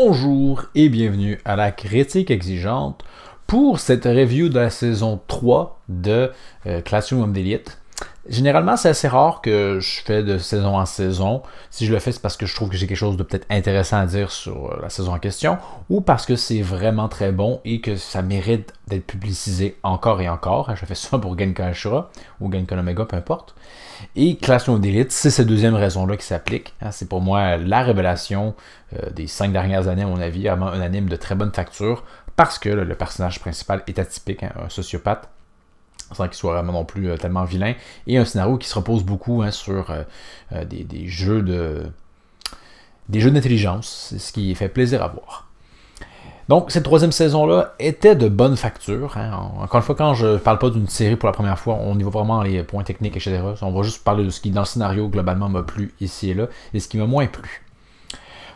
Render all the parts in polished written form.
Bonjour et bienvenue à la Critique Exigeante pour cette review de la saison 3 de Classroom of the Elite. Généralement, c'est assez rare que je fais de saison en saison. Si je le fais, c'est parce que je trouve que j'ai quelque chose de peut-être intéressant à dire sur la saison en question, ou parce que c'est vraiment très bon et que ça mérite d'être publicisé encore et encore. Je fais ça pour Genkai Ashura ou Genkai Omega, peu importe. Et Classroom of the Elite, c'est cette deuxième raison-là qui s'applique. C'est pour moi la révélation des 5 dernières années, à mon avis, vraiment un anime de très bonne facture, parce que le personnage principal est atypique, un sociopathe, sans qu'il soit vraiment non plus tellement vilain, et un scénario qui se repose beaucoup sur des jeux d'intelligence, c'est ce qui fait plaisir à voir. Donc, cette troisième saison-là était de bonne facture. Encore une fois, quand je ne parle pas d'une série pour la première fois, on y va vraiment dans les points techniques, etc. On va juste parler de ce qui, dans le scénario, globalement, m'a plu ici et là, et ce qui m'a moins plu.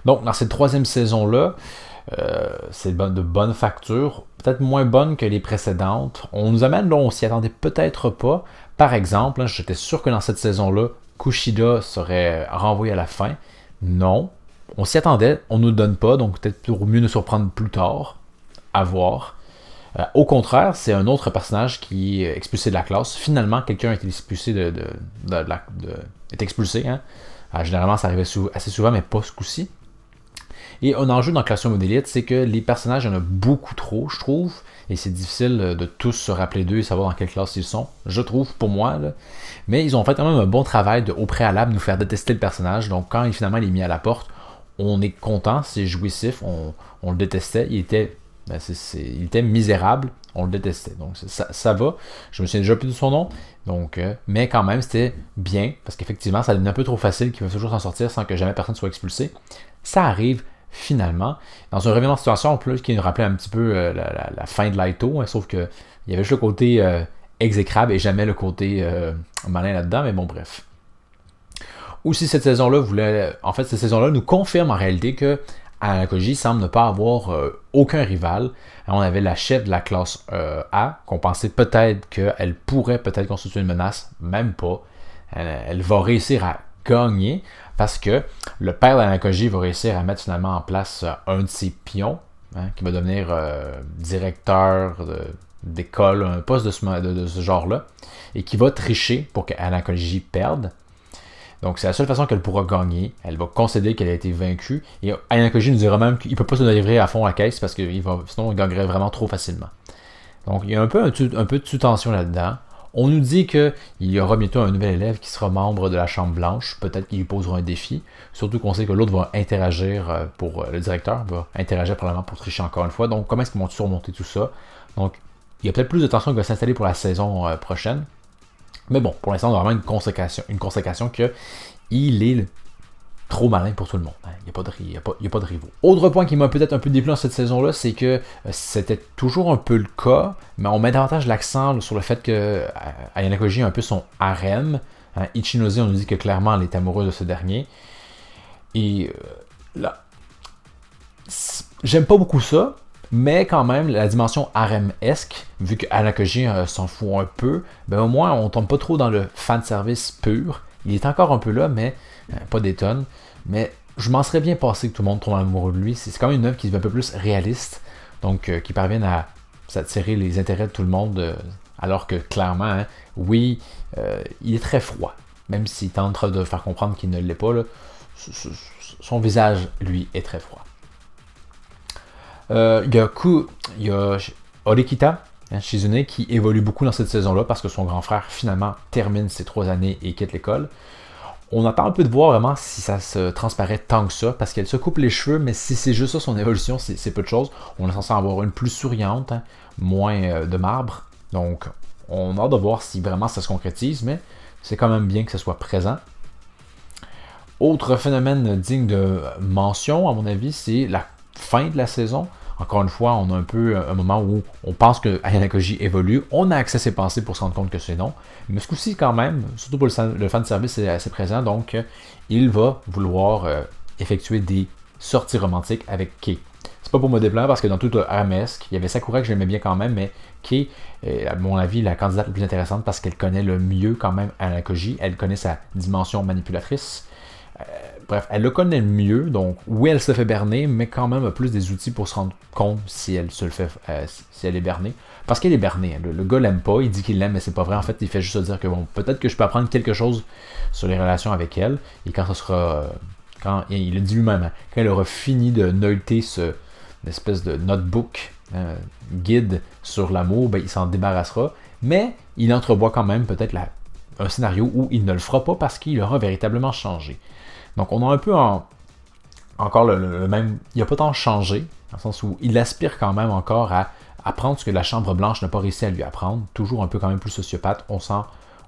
Donc, dans cette troisième saison-là, c'est de bonne facture, peut-être moins bonne que les précédentes. On nous amène là, on s'y attendait peut-être pas. Par exemple, j'étais sûr que dans cette saison-là, Kushida serait renvoyé à la fin. Non. On s'y attendait, on ne nous le donne pas, donc peut-être pour mieux nous surprendre plus tard, à voir. Au contraire, c'est un autre personnage qui est expulsé de la classe. Finalement, quelqu'un a été expulsé est expulsé. Généralement, ça arrivait assez souvent, mais pas ce coup-ci. Et un enjeu dans Classroom of the Elite, c'est que les personnages, il y en a beaucoup trop, je trouve, et c'est difficile de tous se rappeler d'eux et savoir dans quelle classe ils sont, je trouve, pour moi. Là. Mais ils ont fait quand même un bon travail de, au préalable, nous faire détester le personnage. Donc quand finalement il est mis à la porte, on est content, c'est jouissif, on le détestait, il était misérable, on le détestait. Donc ça va, je me souviens déjà plus de son nom, donc, mais quand même c'était bien, parce qu'effectivement ça devient un peu trop facile qu'il va toujours s'en sortir sans que jamais personne soit expulsé. Ça arrive finalement, dans un revirement de situation en plus qui nous rappelait un petit peu la fin de Laito, sauf qu'il y avait juste le côté exécrable et jamais le côté malin là-dedans, mais bon bref. Aussi, cette saison-là cette saison-là nous confirme en réalité que Ayano semble ne pas avoir aucun rival. On avait la chef de la classe A, qu'on pensait peut-être qu'elle pourrait peut-être constituer une menace, même pas. Elle va réussir à gagner parce que le père d'Ayano va réussir à mettre finalement en place un de ses pions, qui va devenir directeur d'école, un poste de ce genre-là, et qui va tricher pour qu'Ayano perde. Donc c'est la seule façon qu'elle pourra gagner. Elle va concéder qu'elle a été vaincue. Et Ayano nous dira même qu'il ne peut pas se livrer à fond à la caisse parce que sinon il gagnerait vraiment trop facilement. Donc il y a un peu de sous-tension là-dedans. On nous dit qu'il y aura bientôt un nouvel élève qui sera membre de la Chambre Blanche. Peut-être qu'il lui posera un défi. Surtout qu'on sait que l'autre va interagir le directeur va interagir probablement pour tricher encore une fois. Donc comment est-ce qu'ils vont surmonter tout ça? Donc il y a peut-être plus de tension qui va s'installer pour la saison prochaine. Mais bon, pour l'instant, on a vraiment une consécration qu'il est trop malin pour tout le monde. Il n'y a pas de rivaux. Autre point qui m'a peut-être un peu déplu dans cette saison-là, c'est que c'était toujours un peu le cas, mais on met davantage l'accent sur le fait que Ayano a un peu son harem. Ichinose, on nous dit que clairement, elle est amoureuse de ce dernier. Et là, j'aime pas beaucoup ça. Mais quand même, la dimension harem-esque, vu que Ayano s'en fout un peu, ben au moins on tombe pas trop dans le fanservice pur. Il est encore un peu là, mais pas des tonnes. Mais je m'en serais bien passé que tout le monde tombe amoureux de lui. C'est quand même une œuvre qui est un peu plus réaliste, donc qui parvient à s'attirer les intérêts de tout le monde, alors que clairement, oui, il est très froid. Même s'il tente de faire comprendre qu'il ne l'est pas, là, son visage, lui, est très froid. Il y a Orikita, Shizune, qui évolue beaucoup dans cette saison-là parce que son grand frère finalement termine ses 3 années et quitte l'école. On attend un peu de voir vraiment si ça se transparaît tant que ça, parce qu'elle se coupe les cheveux, mais si c'est juste ça son évolution, c'est peu de choses. On est censé avoir une plus souriante, moins de marbre. Donc on a hâte de voir si vraiment ça se concrétise, mais c'est quand même bien que ça soit présent. Autre phénomène digne de mention, à mon avis, c'est la fin de la saison. Encore une fois, on a un peu un moment où on pense que Ayano évolue, on a accès à ses pensées pour se rendre compte que c'est non. Mais ce coup-ci, quand même, surtout pour le fan de service, c'est assez présent, donc il va vouloir effectuer des sorties romantiques avec Kei. C'est pas pour me déplaire parce que dans tout le RMS, il y avait Sakura que j'aimais bien quand même, mais Kei est, à mon avis, la candidate la plus intéressante parce qu'elle connaît le mieux quand même Ayano, elle connaît sa dimension manipulatrice. bref, elle le connaît mieux, donc oui, elle se fait berner, mais quand même a plus des outils pour se rendre compte si elle se le fait, si elle est bernée. Parce qu'elle est bernée. Le gars l'aime pas, il dit qu'il l'aime, mais c'est pas vrai. En fait, il fait juste se dire que bon, peut-être que je peux apprendre quelque chose sur les relations avec elle. Et quand ça sera. Il le dit lui-même, hein, quand elle aura fini de noter une espèce de notebook, guide sur l'amour, ben, il s'en débarrassera. Mais il entrevoit quand même peut-être un scénario où il ne le fera pas parce qu'il aura véritablement changé. Donc on a un peu encore le même. Il n'a pas tant changé, dans le sens où il aspire quand même encore à apprendre ce que la Chambre Blanche n'a pas réussi à lui apprendre. Toujours un peu quand même plus sociopathe. On sent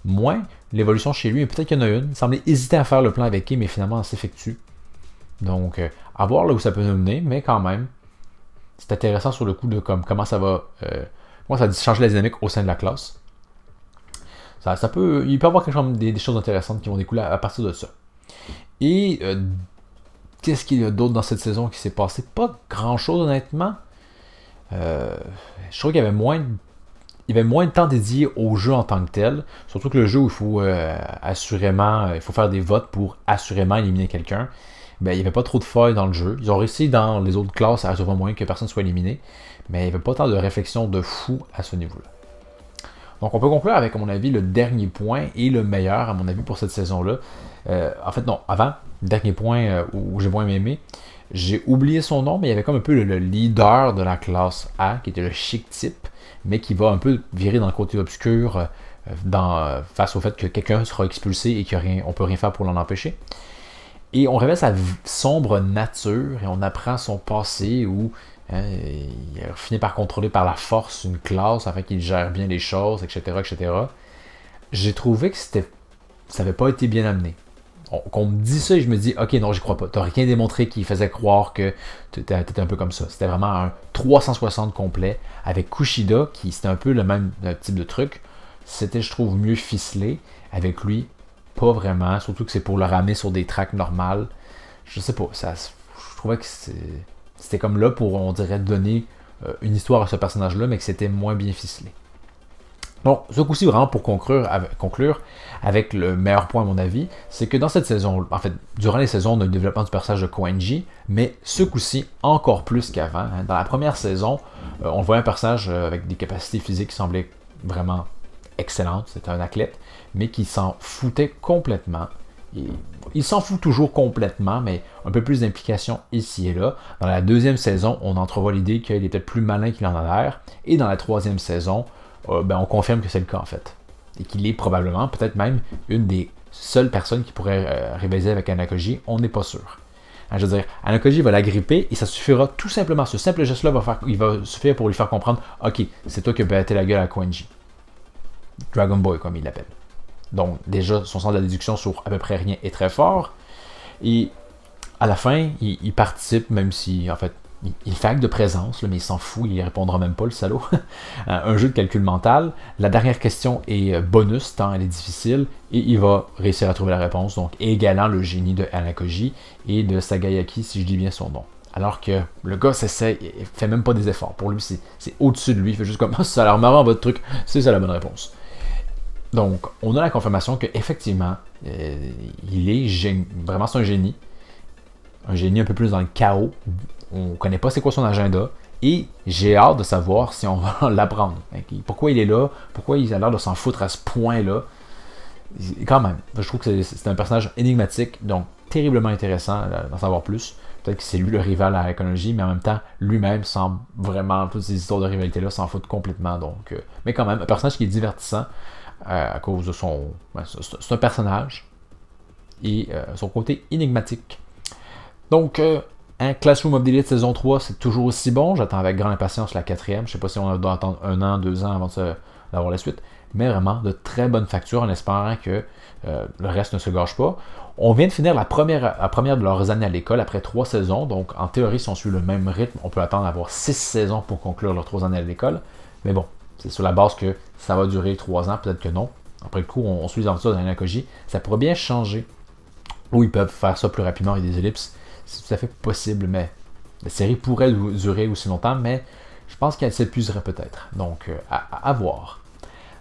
moins l'évolution chez lui, mais peut-être qu'il y en a une. Il semblait hésiter à faire le plan avec qui, mais finalement, ça s'effectue. Donc, à voir là où ça peut nous mener, mais quand même, c'est intéressant sur le coup de comment ça va changer la dynamique au sein de la classe. Il peut y avoir des choses intéressantes qui vont découler à partir de ça. Et qu'est-ce qu'il y a d'autre dans cette saison qui s'est passé? Pas grand-chose, honnêtement. Je trouve qu'il y avait moins de temps dédié au jeu en tant que tel. Surtout que le jeu où il faut il faut faire des votes pour assurément éliminer quelqu'un. Ben, il n'y avait pas trop de failles dans le jeu. Ils ont réussi dans les autres classes à résoudre moyen que personne soit éliminé. Mais il n'y avait pas tant de réflexion de fou à ce niveau-là. Donc on peut conclure avec, à mon avis, le dernier point et le meilleur, à mon avis, pour cette saison-là. En fait, non, avant, le dernier point où j'ai moins aimé, j'ai oublié son nom, mais il y avait comme un peu le leader de la classe A, qui était le chic type, mais qui va un peu virer dans le côté obscur face au fait que quelqu'un sera expulsé et qu'on ne peut rien faire pour l'en empêcher. Et on révèle sa sombre nature et on apprend son passé où il finit par contrôler par la force une classe afin qu'il gère bien les choses, etc. etc. J'ai trouvé que ça n'avait pas été bien amené. Qu'on me dit ça et je me dis, ok, non, j'y crois pas. T'as rien démontré qui faisait croire que t'étais un peu comme ça. C'était vraiment un 360 complet avec Kushida, qui c'était un peu le même type de truc. C'était, je trouve, mieux ficelé. Avec lui, pas vraiment. Surtout que c'est pour le ramener sur des tracks normales. Je sais pas. Je trouvais que c'était comme là pour, on dirait, donner une histoire à ce personnage-là, mais que c'était moins bien ficelé. Donc, ce coup-ci, vraiment pour conclure avec le meilleur point à mon avis, c'est que dans cette saison, en fait, durant les saisons, on a le développement du personnage de Koenji, mais ce coup-ci, encore plus qu'avant. Hein. Dans la première saison, on voyait un personnage avec des capacités physiques qui semblaient vraiment excellentes, c'était un athlète, mais qui s'en foutait complètement. Il s'en fout toujours complètement, mais un peu plus d'implication ici et là. Dans la deuxième saison, on entrevoit l'idée qu'il est peut-être plus malin qu'il en a l'air, et dans la troisième saison, on confirme que c'est le cas en fait. Et qu'il est probablement, peut-être même, une des seules personnes qui pourrait rivaliser avec Hanakoji, on n'est pas sûr. Hein, je veux dire, Hanakoji va la gripper et ça suffira tout simplement. Ce simple geste-là il va suffire pour lui faire comprendre, ok, c'est toi qui as battu la gueule à Koenji. Dragon Boy, comme il l'appelle. Donc, déjà, son sens de la déduction sur à peu près rien est très fort. Et à la fin, il participe, même si, en fait, il fait acte de présence, là, mais il s'en fout, il ne répondra même pas, le salaud. Un jeu de calcul mental. La dernière question est bonus, tant elle est difficile, et il va réussir à trouver la réponse, donc égalant le génie de Hanakoji et de Sagayaki, si je dis bien son nom. Alors que le gars s'essaie, il fait même pas des efforts. Pour lui, c'est au-dessus de lui, il fait juste comme ça a l'air marrant votre truc, c'est ça la bonne réponse. Donc, on a la confirmation qu'effectivement, il est vraiment c'est un génie un peu plus dans le chaos. On ne connaît pas c'est quoi son agenda. Et j'ai hâte de savoir si on va l'apprendre. Pourquoi il est là? Pourquoi il a l'air de s'en foutre à ce point-là? Quand même, je trouve que c'est un personnage énigmatique, donc terriblement intéressant d'en savoir plus. Peut-être que c'est lui le rival à l'écologie, mais en même temps, lui-même semble vraiment, toutes ces histoires de rivalité-là, s'en foutent complètement. Donc, mais quand même, un personnage qui est divertissant à cause de son... c'est un personnage et son côté énigmatique. Donc, Classroom of the Elite saison 3, c'est toujours aussi bon. J'attends avec grande impatience la 4e. Je ne sais pas si on doit attendre 1 an, 2 ans avant d'avoir la suite. Mais vraiment, de très bonne facture en espérant que le reste ne se gâche pas. On vient de finir la première de leurs années à l'école après 3 saisons. Donc, en théorie, si on suit le même rythme, on peut attendre d'avoir 6 saisons pour conclure leurs 3 années à l'école. Mais bon, c'est sur la base que ça va durer 3 ans, peut-être que non. Après le coup, on suit les aventures d'Hanakoji. Ça pourrait bien changer. Ou ils peuvent faire ça plus rapidement avec des ellipses. C'est tout à fait possible, mais la série pourrait durer aussi longtemps, mais je pense qu'elle s'épuiserait peut-être. Donc, à voir.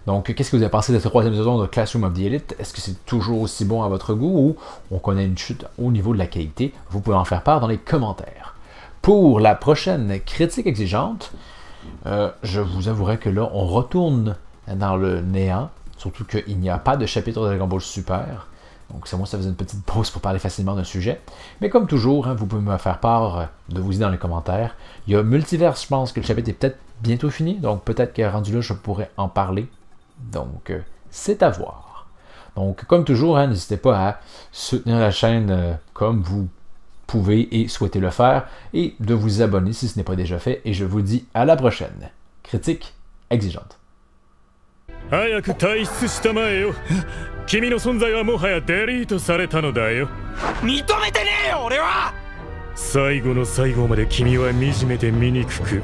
Donc, qu'est-ce que vous avez pensé de cette troisième saison de Classroom of the Elite? Est-ce que c'est toujours aussi bon à votre goût ou on connaît une chute au niveau de la qualité? Vous pouvez en faire part dans les commentaires. Pour la prochaine critique exigeante, je vous avouerai que là, on retourne dans le néant, surtout qu'il n'y a pas de chapitre de Dragon Ball Super. Donc, c'est moi, ça faisait une petite pause pour parler facilement d'un sujet. Mais comme toujours, hein, vous pouvez me faire part de vos idées dans les commentaires. Il y a Multiverse, je pense que le chapitre est peut-être bientôt fini, donc peut-être que rendu là, je pourrais en parler. Donc, c'est à voir. Donc, comme toujours, hein, n'hésitez pas à soutenir la chaîne comme vous pouvez et souhaitez le faire, et de vous abonner si ce n'est pas déjà fait, et je vous dis à la prochaine. Critique exigeante. 早く退出したまえよ。君の存在はもはやデリートされたのだよ。認めてねえよ俺は。最後の最後まで君は惨めで醜く、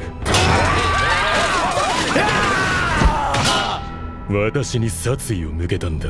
私に殺意を向けたんだ。